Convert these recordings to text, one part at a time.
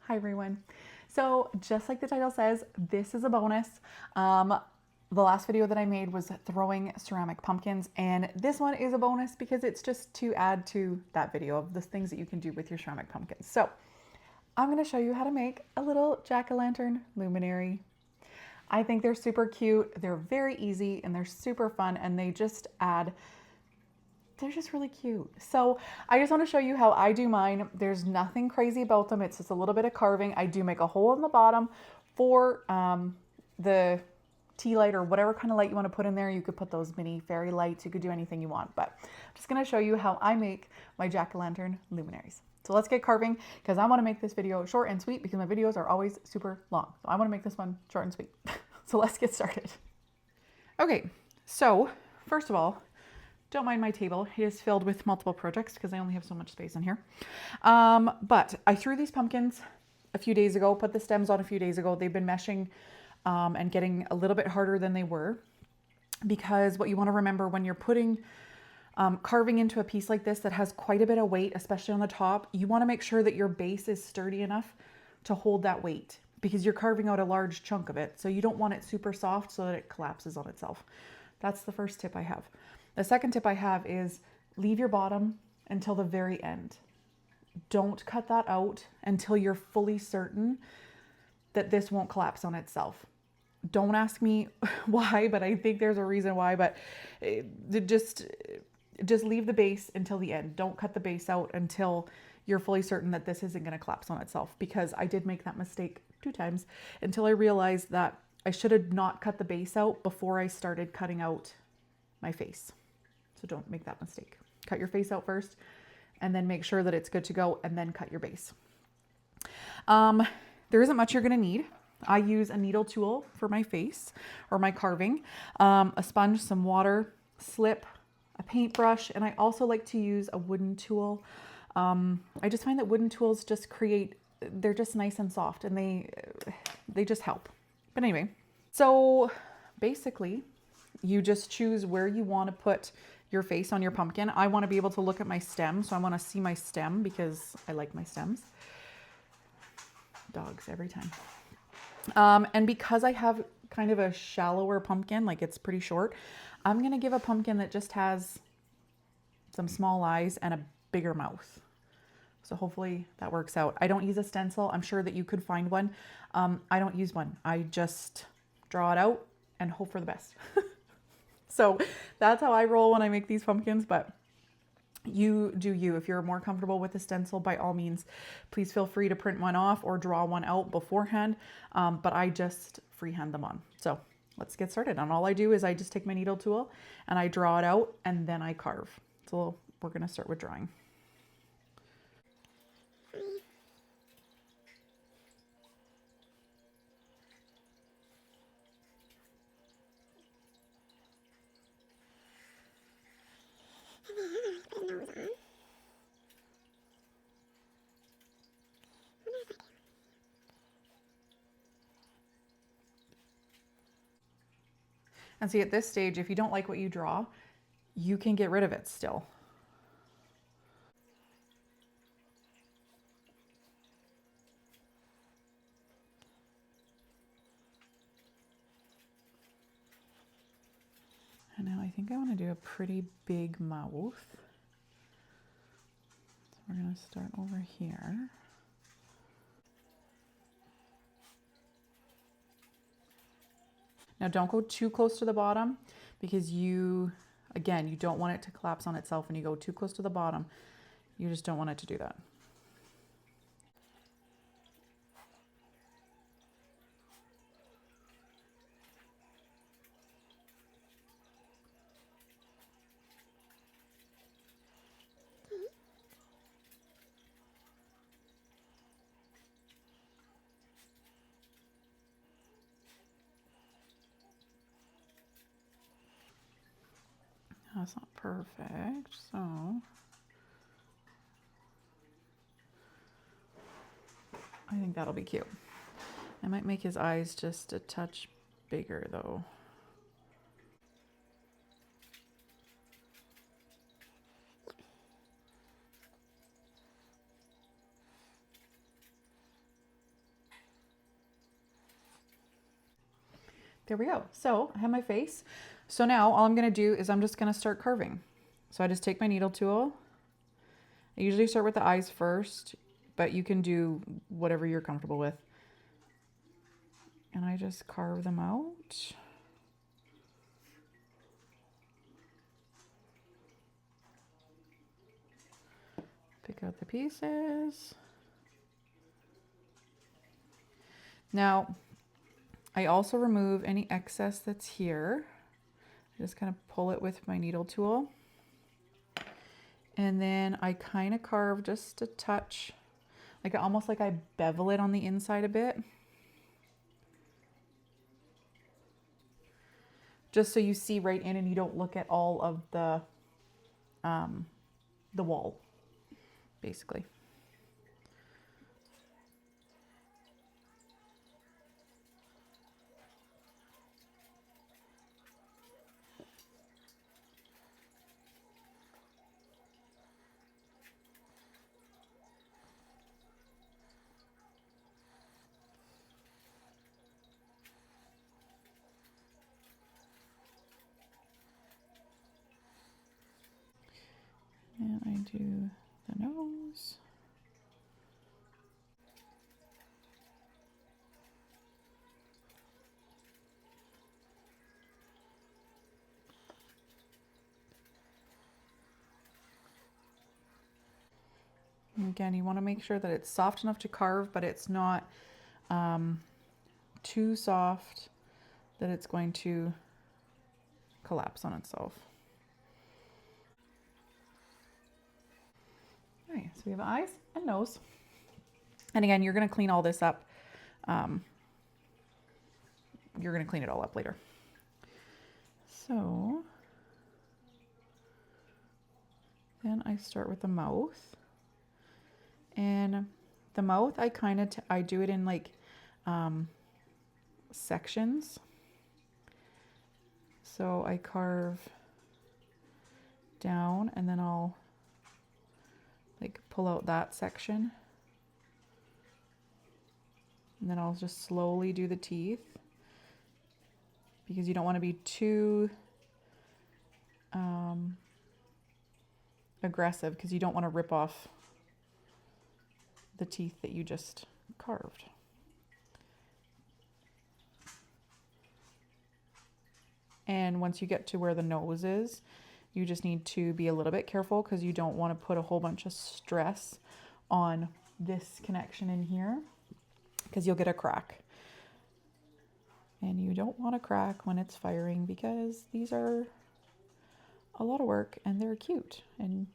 Hi everyone. So just like the title says, this is a bonus. The last video that I made was throwing ceramic pumpkins, and this one is a bonus because it's just to add to that video of the things that you can do with your ceramic pumpkins. So I'm going to show you how to make a little jack-o'-lantern luminary. I think they're super cute, they're very easy, and they're super fun, and they just add, they're just really cute. So I just want to show you how I do mine. There's nothing crazy about them. It's just a little bit of carving. I do make a hole in the bottom for the tea light or whatever kind of light you want to put in there. You could put those mini fairy lights. You could do anything you want, but I'm just going to show you how I make my jack-o'-lantern luminaries. So let's get carving because I want to make this video short and sweet because my videos are always super long. So I want to make this one short and sweet. So let's get started. Okay, so first of all, don't mind my table. It is filled with multiple projects because I only have so much space in here. But I threw these pumpkins a few days ago, put the stems on a few days ago. They've been meshing and getting a little bit harder than they were, because what you want to remember when you're putting carving into a piece like this that has quite a bit of weight, especially on the top, you want to make sure that your base is sturdy enough to hold that weight because you're carving out a large chunk of it. So you don't want it super soft so that it collapses on itself. That's the first tip I have. The second tip I have is leave your bottom until the very end. Don't cut that out until you're fully certain that this won't collapse on itself. Don't ask me why, but I think there's a reason why, but just leave the base until the end. Don't cut the base out until you're fully certain that this isn't going to collapse on itself, because I did make that mistake 2 times until I realized that I should have not cut the base out before I started cutting out my face. So don't make that mistake. Cut your face out first and then make sure that it's good to go and then cut your base. There isn't much you're going to need. I use a needle tool for my face or my carving, a sponge, some water, slip, a paintbrush, and I also like to use a wooden tool. I just find that wooden tools just they're just nice and soft, and they just help. But anyway, so basically you just choose where you want to put your face on your pumpkin. I want to be able to look at my stem, so I want to see my stem because I like my stems. Dogs every time. And because I have kind of a shallower pumpkin, like it's pretty short, I'm going to give a pumpkin that just has some small eyes and a bigger mouth. So hopefully that works out. I don't use a stencil. I'm sure that you could find one. I don't use one. I just draw it out and hope for the best. So that's how I roll when I make these pumpkins, but you do you. If you're more comfortable with a stencil, by all means, please feel free to print one off or draw one out beforehand. But I just freehand them on. So let's get started. And all I do is I just take my needle tool and I draw it out and then I carve. So we're going to start with drawing. And see, at this stage, if you don't like what you draw, you can get rid of it still. And now I think I want to do a pretty big mouth. So we're going to start over here. Now don't go too close to the bottom because again, you don't want it to collapse on itself when you go too close to the bottom. You just don't want it to do that. That's not perfect, so I think that'll be cute. I might make his eyes just a touch bigger though. there we go. So I have my face. So now all I'm going to do is I'm just going to start carving. So I just take my needle tool. I usually start with the eyes first, but you can do whatever you're comfortable with. And I just carve them out. Pick out the pieces. Now, I also remove any excess that's here. I just kind of pull it with my needle tool. And then I kind of carve just a touch, like almost like I bevel it on the inside a bit. Just so you see right in and you don't look at all of the wall, basically. And I do the nose. And again, you want to make sure that it's soft enough to carve, but it's not too soft that it's going to collapse on itself. Okay, so we have eyes and nose. And again, you're going to clean all this up. You're going to clean it all up later. So then I start with the mouth. And the mouth, I do it in like sections. So I carve down and then I'll like pull out that section. And then I'll just slowly do the teeth because you don't want to be too aggressive because you don't want to rip off the teeth that you just carved. And once you get to where the nose is, you just need to be a little bit careful because you don't want to put a whole bunch of stress on this connection in here because you'll get a crack. And you don't want a crack when it's firing because these are a lot of work and they're cute. And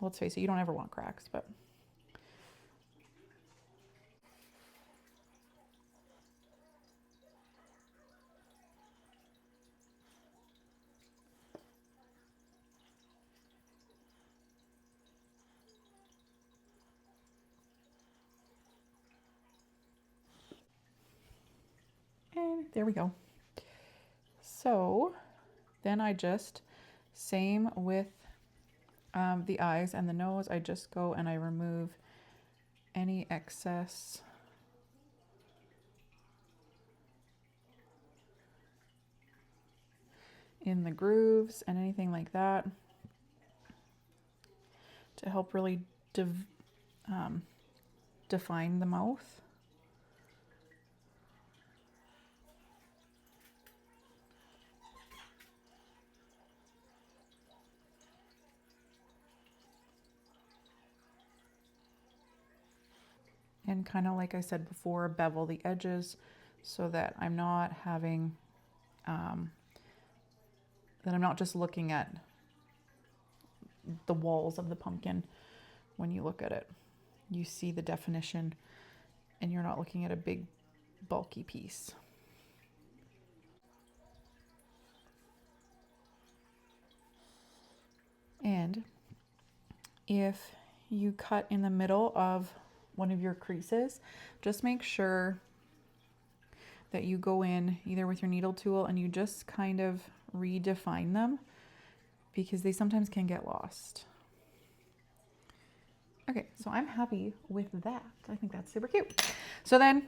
well, let's face it, you don't ever want cracks, but and there we go. So then I just, same with the eyes and the nose, I just go and I remove any excess in the grooves and anything like that to help really define the mouth. And kind of like I said before, bevel the edges so that I'm not having, that I'm not just looking at the walls of the pumpkin. When you look at it, you see the definition and you're not looking at a big bulky piece. And if you cut in the middle of one of your creases, just make sure that you go in either with your needle tool and you just kind of redefine them because they sometimes can get lost. Okay, so I'm happy with that. I think that's super cute. So then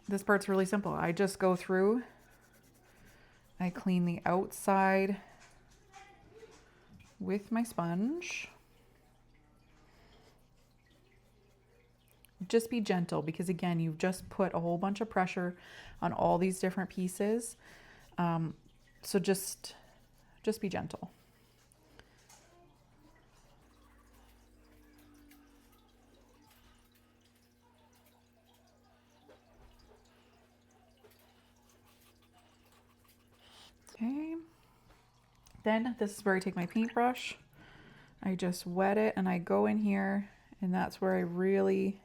this part's really simple. I just go through, I clean the outside with my sponge. Just be gentle, because again, you've just put a whole bunch of pressure on all these different pieces. So just be gentle. Okay. Then this is where I take my paintbrush. I just wet it and I go in here, and that's where I really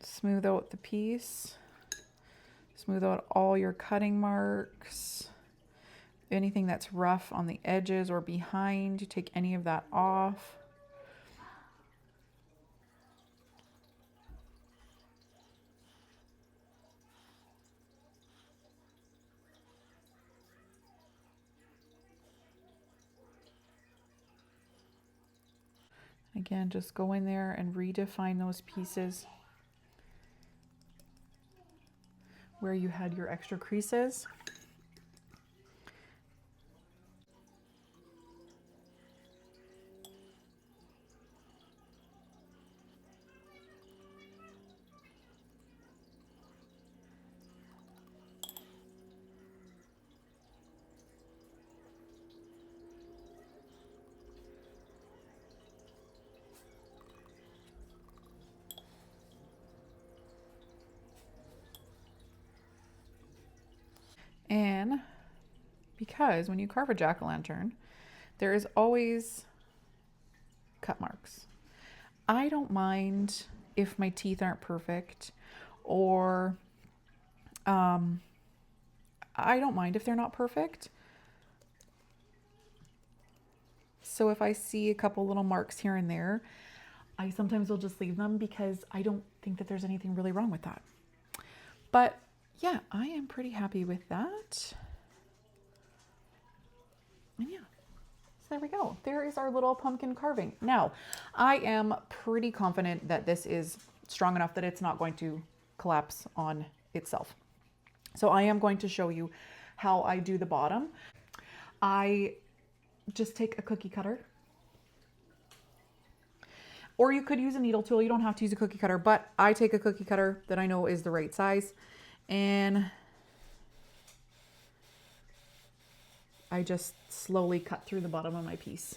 smooth out the piece. Smooth out all your cutting marks. Anything that's rough on the edges or behind, you take any of that off. Again, just go in there and redefine those pieces where you had your extra creases. And because when you carve a jack-o'-lantern, there is always cut marks. I don't mind if my teeth aren't perfect, or I don't mind if they're not perfect. So if I see a couple little marks here and there, I sometimes will just leave them, because I don't think that there's anything really wrong with that. But yeah, I am pretty happy with that. And yeah, so there we go. There is our little pumpkin carving. Now, I am pretty confident that this is strong enough that it's not going to collapse on itself. So I am going to show you how I do the bottom. I just take a cookie cutter, or you could use a needle tool. You don't have to use a cookie cutter, but I take a cookie cutter that I know is the right size, and I just slowly cut through the bottom of my piece.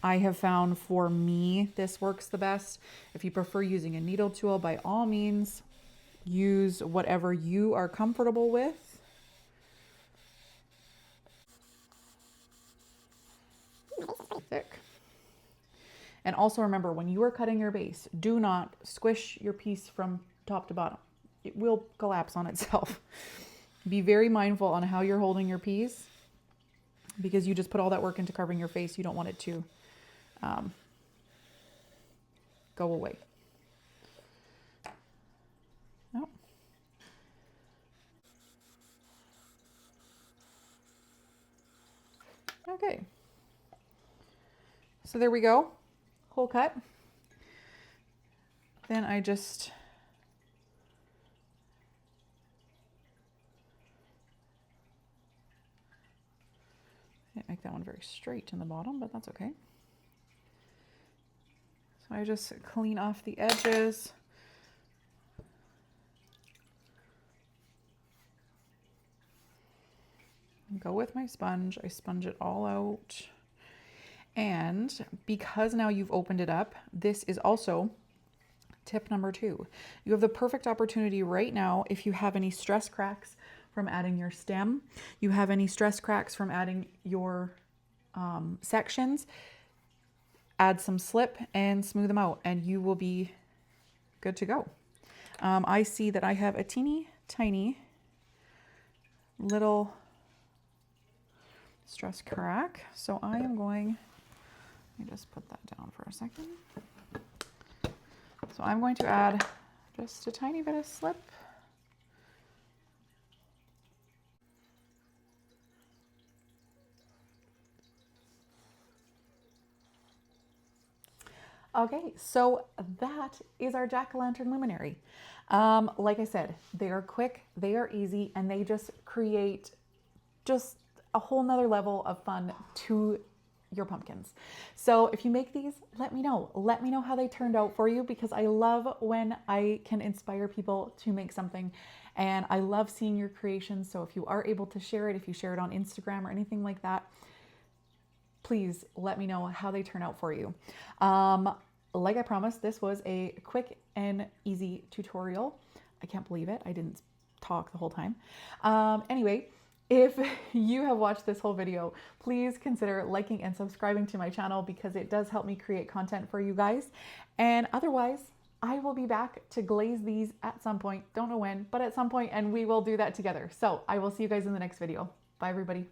I have found, for me, this works the best. If you prefer using a needle tool, by all means, use whatever you are comfortable with. Thick. And also remember, when you are cutting your base, do not squish your piece from top to bottom. It will collapse on itself. Be very mindful on how you're holding your piece, because you just put all that work into carving your face. You don't want it to go away. No. Okay. So there we go. Whole cut. Then I just didn't make that one very straight in the bottom, but that's okay. So I just clean off the edges. Go with my sponge. I sponge it all out. And because now you've opened it up, this is also tip number 2. You have the perfect opportunity right now, if you have any stress cracks from adding your stem, you have any stress cracks from adding your sections, add some slip and smooth them out, and you will be good to go. I see that I have a teeny tiny little stress crack, so I am going, let me just put that down for a second. So I'm going to add just a tiny bit of slip. Okay, so that is our jack-o'-lantern luminary. Like I said, they are quick, they are easy, and they just create just a whole nother level of fun to your pumpkins. So if you make these, let me know. Let me know how they turned out for you, because I love when I can inspire people to make something, and I love seeing your creations. So if you are able to share it, if you share it on Instagram or anything like that, please let me know how they turn out for you. Like I promised, this was a quick and easy tutorial. I can't believe it. I didn't talk the whole time. Anyway, if you have watched this whole video, please consider liking and subscribing to my channel, because it does help me create content for you guys. And otherwise, I will be back to glaze these at some point. Don't know when, but at some point, and we will do that together. So I will see you guys in the next video. Bye, everybody.